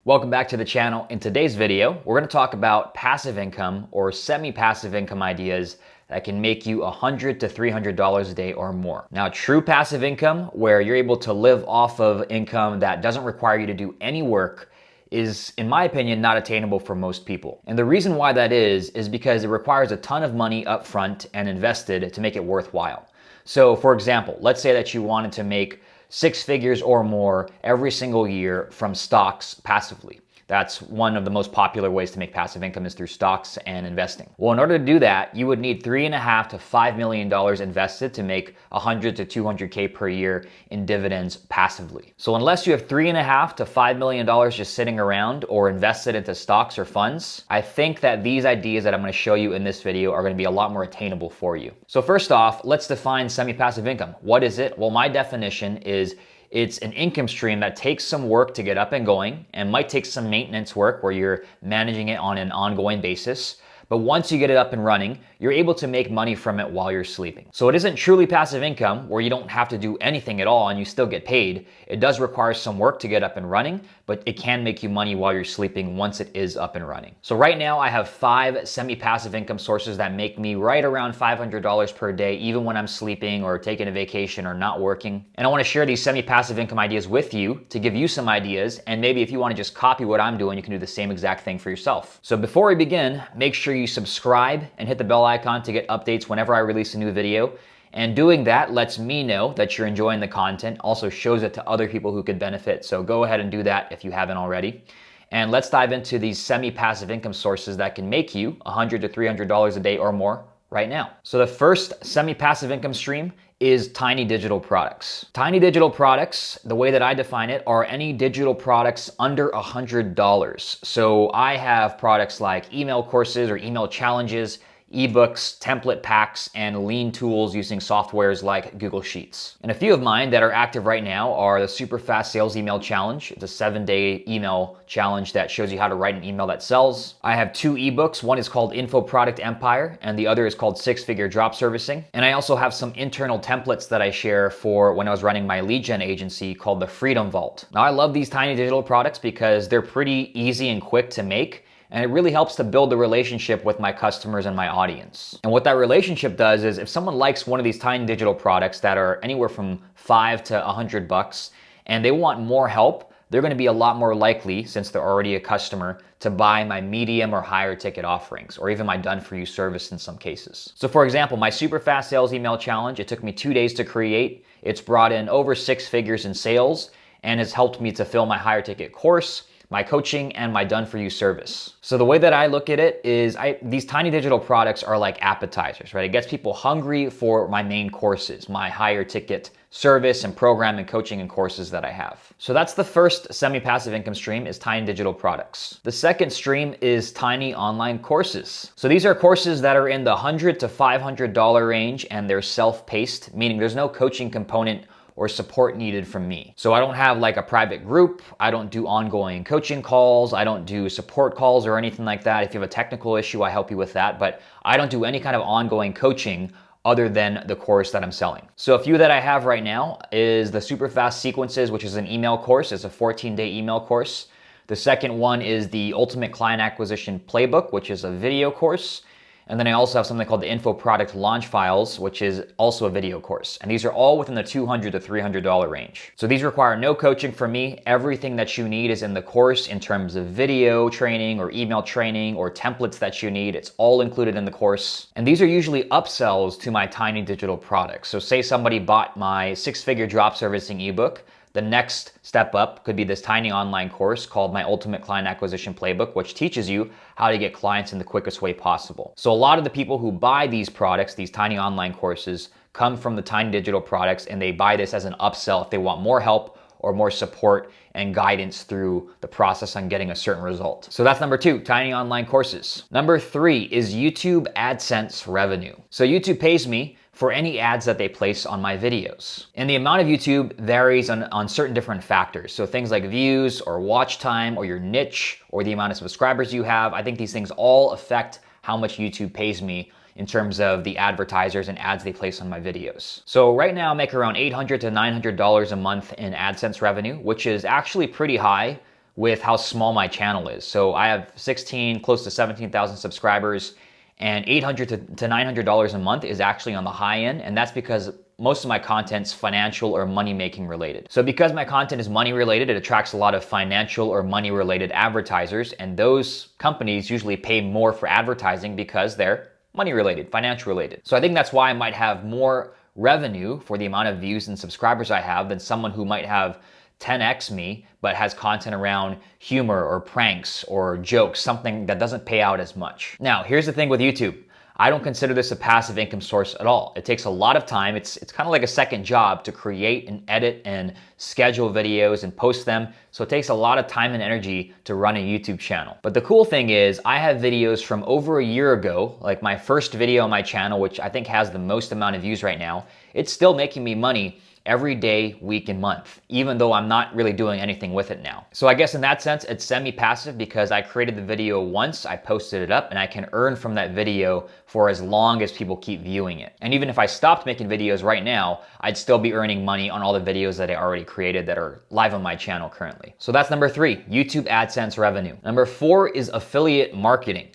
Welcome back to the channel. In today's video, we're going to talk about passive income or semi-passive income ideas that can make you $100 to $300 a day or more. Now, true passive income, where you're able to live off of income that doesn't require you to do any work, is, in my opinion, not attainable for most people. And the reason why that is because it requires a ton of money up front and invested to make it worthwhile. So, for example, let's say that you wanted to make 6 figures or more every single year from stocks passively. That's one of the most popular ways to make passive income is through stocks and investing. Well, in order to do that, you would need $3.5 to $5 million invested to make $100 to $200K per year in dividends passively. So unless you have $3.5 to $5 million just sitting around or invested into stocks or funds, I think that these ideas that I'm going to show you in this video are going to be a lot more attainable for you. So first off, let's define semi-passive income. What is it? Well, my definition is it's an income stream that takes some work to get up and going and might take some maintenance work where you're managing it on an ongoing basis. But once you get it up and running, you're able to make money from it while you're sleeping. So it isn't truly passive income where you don't have to do anything at all and you still get paid. It does require some work to get up and running, but it can make you money while you're sleeping once it is up and running. So right now I have 5 semi-passive income sources that make me right around $500 per day, even when I'm sleeping or taking a vacation or not working. And I want to share these semi-passive income ideas with you to give you some ideas. And maybe if you want to just copy what I'm doing, you can do the same exact thing for yourself. So before we begin, make sure you subscribe and hit the bell icon to get updates whenever I release a new video. And doing that lets me know that you're enjoying the content, also shows it to other people who could benefit. So go ahead and do that if you haven't already. And let's dive into these semi-passive income sources that can make you $100 to $300 a day or more right now. So the first semi-passive income stream is tiny digital products. Tiny digital products, the way that I define it, are any digital products under $100. So I have products like email courses or email challenges, ebooks, template packs, and lean tools using softwares like Google Sheets. And a few of mine that are active right now are the Super Fast Sales Email Challenge. It's a 7-day email challenge that shows you how to write an email that sells. I have 2 ebooks. One is called Info Product Empire, and the other is called 6-Figure Drop Servicing. And I also have some internal templates that I share for when I was running my lead gen agency called the Freedom Vault. Now, I love these tiny digital products because they're pretty easy and quick to make. And it really helps to build the relationship with my customers and my audience. And what that relationship does is if someone likes one of these tiny digital products that are anywhere from $5 to $100 and they want more help, they're going to be a lot more likely, since they're already a customer, to buy my medium or higher ticket offerings, or even my done-for-you service in some cases. So for example, my Super Fast Sales Email Challenge, it took me 2 days to create. It's brought in over 6 figures in sales and has helped me to fill my higher ticket course, my coaching, and my done-for-you service. So the way that I look at it is these tiny digital products are like appetizers, right? It gets people hungry for my main courses, my higher ticket service and program and coaching and courses that I have. So that's the first semi-passive income stream, is tiny digital products. The second stream is tiny online courses. So these are courses that are in the $100 to $500 range and they're self-paced, meaning there's no coaching component or support needed from me. So I don't have like a private group. I don't do ongoing coaching calls. I don't do support calls or anything like that. If you have a technical issue, I help you with that. But I don't do any kind of ongoing coaching other than the course that I'm selling. So a few that I have right now is the Super Fast Sequences, which is an email course. It's a 14-day email course. The second one is the Ultimate Client Acquisition Playbook, which is a video course. And then I also have something called the Info Product Launch Files, which is also a video course. And these are all within the $200 to $300 range. So these require no coaching from me. Everything that you need is in the course in terms of video training or email training or templates that you need. It's all included in the course. And these are usually upsells to my tiny digital products. So say somebody bought my 6-Figure Drop Servicing ebook. The next step up could be this tiny online course called my Ultimate Client Acquisition Playbook, which teaches you how to get clients in the quickest way possible. So a lot of the people who buy these products, these tiny online courses, come from the tiny digital products, and they buy this as an upsell if they want more help or more support and guidance through the process on getting a certain result. So that's number 2, tiny online courses. Number 3 is YouTube AdSense revenue. So YouTube pays me for any ads that they place on my videos. And the amount of YouTube varies on certain different factors. So things like views or watch time or your niche or the amount of subscribers you have. I think these things all affect how much YouTube pays me in terms of the advertisers and ads they place on my videos. So right now I make around $800 to $900 a month in AdSense revenue, which is actually pretty high with how small my channel is. So I have 16, close to 17,000 subscribers, and $800 to $900 a month is actually on the high end, and that's because most of my content's financial or money making related. So because my content is money related, it attracts a lot of financial or money related advertisers, and those companies usually pay more for advertising because they're money related, financial related. So I think that's why I might have more revenue for the amount of views and subscribers I have than someone who might have 10x me, but has content around humor or pranks or jokes, something that doesn't pay out as much. Now, here's the thing with YouTube. I don't consider this a passive income source at all. It takes a lot of time. It's kind of like a second job to create and edit and schedule videos and post them. So it takes a lot of time and energy to run a YouTube channel. But the cool thing is I have videos from over a year ago, like my first video on my channel, which I think has the most amount of views right now. It's still making me money every day, week, and month, even though I'm not really doing anything with it now. So I guess in that sense, it's semi-passive because I created the video once, I posted it up, and I can earn from that video for as long as people keep viewing it. And even if I stopped making videos right now, I'd still be earning money on all the videos that I already created that are live on my channel currently. So that's number 3, YouTube AdSense revenue. Number 4 is affiliate marketing.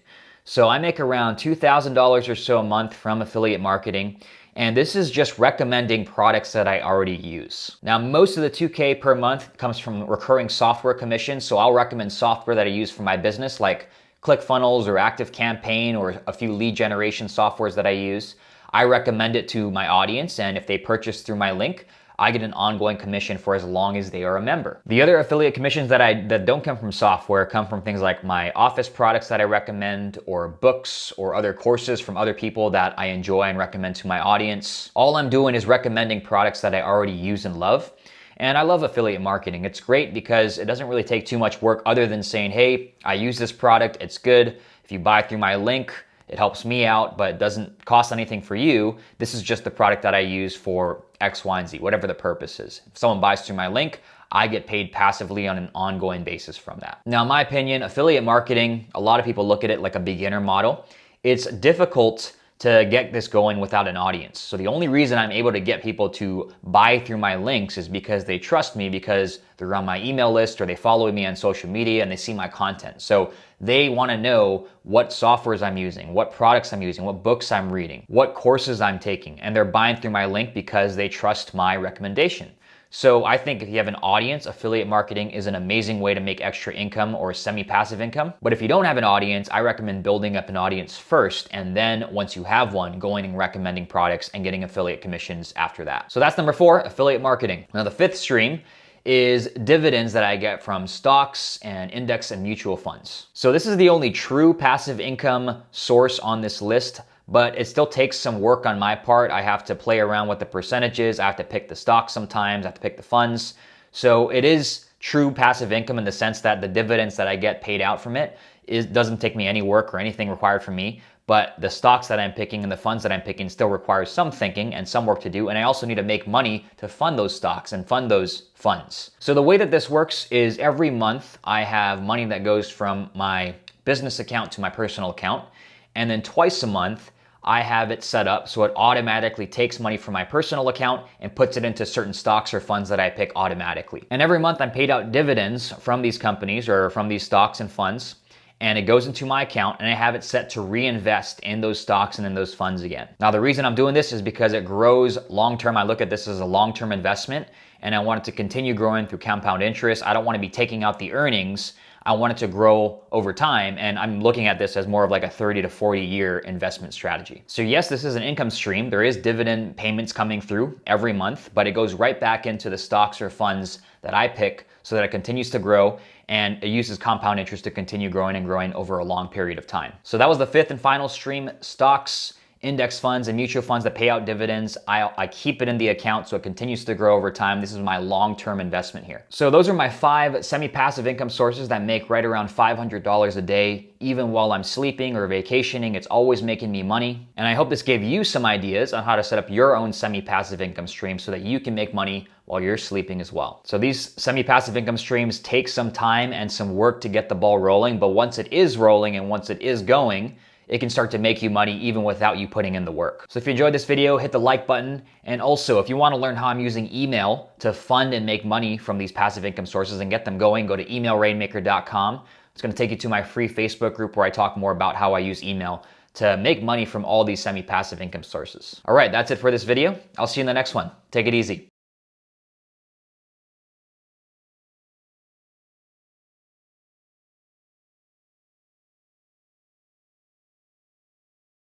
So I make around $2,000 or so a month from affiliate marketing. And this is just recommending products that I already use. Now, most of the $2K per month comes from recurring software commissions. So I'll recommend software that I use for my business, like ClickFunnels or ActiveCampaign or a few lead generation softwares that I use. I recommend it to my audience, and if they purchase through my link, I get an ongoing commission for as long as they are a member. The other affiliate commissions that don't come from software come from things like my office products that I recommend, or books or other courses from other people that I enjoy and recommend to my audience. All I'm doing is recommending products that I already use and love. And I love affiliate marketing. It's great because it doesn't really take too much work other than saying, hey, I use this product, it's good. If you buy through my link, it helps me out, but it doesn't cost anything for you. This is just the product that I use for X, Y, and Z, whatever the purpose is. If someone buys through my link, I get paid passively on an ongoing basis from that. Now, in my opinion, affiliate marketing, a lot of people look at it like a beginner model. It's difficult to get this going without an audience. So the only reason I'm able to get people to buy through my links is because they trust me, because they're on my email list or they follow me on social media and they see my content. So they want to know what softwares I'm using, what products I'm using, what books I'm reading, what courses I'm taking, and they're buying through my link because they trust my recommendation. So I think if you have an audience, affiliate marketing is an amazing way to make extra income or semi-passive income. But if you don't have an audience, I recommend building up an audience first, and then once you have one, going and recommending products and getting affiliate commissions after that. So that's number 4, affiliate marketing. Now the 5th stream is dividends that I get from stocks and index and mutual funds. So this is the only true passive income source on this list, but it still takes some work on my part. I have to play around with the percentages. I have to pick the stocks sometimes. I have to pick the funds. So it is true passive income in the sense that the dividends that I get paid out from it doesn't take me any work or anything required from me. But the stocks that I'm picking and the funds that I'm picking still requires some thinking and some work to do. And I also need to make money to fund those stocks and fund those funds. So the way that this works is every month I have money that goes from my business account to my personal account. And then twice a month, I have it set up so it automatically takes money from my personal account and puts it into certain stocks or funds that I pick automatically. And every month I'm paid out dividends from these companies or from these stocks and funds, and it goes into my account, and I have it set to reinvest in those stocks and in those funds again. Now, the reason I'm doing this is because it grows long-term. I look at this as a long-term investment, and I want it to continue growing through compound interest. I don't want to be taking out the earnings. I want it to grow over time, and I'm looking at this as more of like a 30 to 40 year investment strategy. So yes, this is an income stream. There is dividend payments coming through every month, but it goes right back into the stocks or funds that I pick so that it continues to grow, and it uses compound interest to continue growing and growing over a long period of time. So that was the 5th and final stream: stocks, index funds, and mutual funds that pay out dividends. I keep it in the account so it continues to grow over time. This is my long-term investment here. So those are my 5 semi-passive income sources that make right around $500 a day. Even while I'm sleeping or vacationing, it's always making me money. And I hope this gave you some ideas on how to set up your own semi-passive income stream so that you can make money while you're sleeping as well. So these semi-passive income streams take some time and some work to get the ball rolling, but once it is rolling and once it is going, it can start to make you money even without you putting in the work. So if you enjoyed this video, hit the like button. And also, if you want to learn how I'm using email to fund and make money from these passive income sources and get them going, go to emailrainmaker.com. It's going to take you to my free Facebook group where I talk more about how I use email to make money from all these semi-passive income sources. All right, that's it for this video. I'll see you in the next one. Take it easy.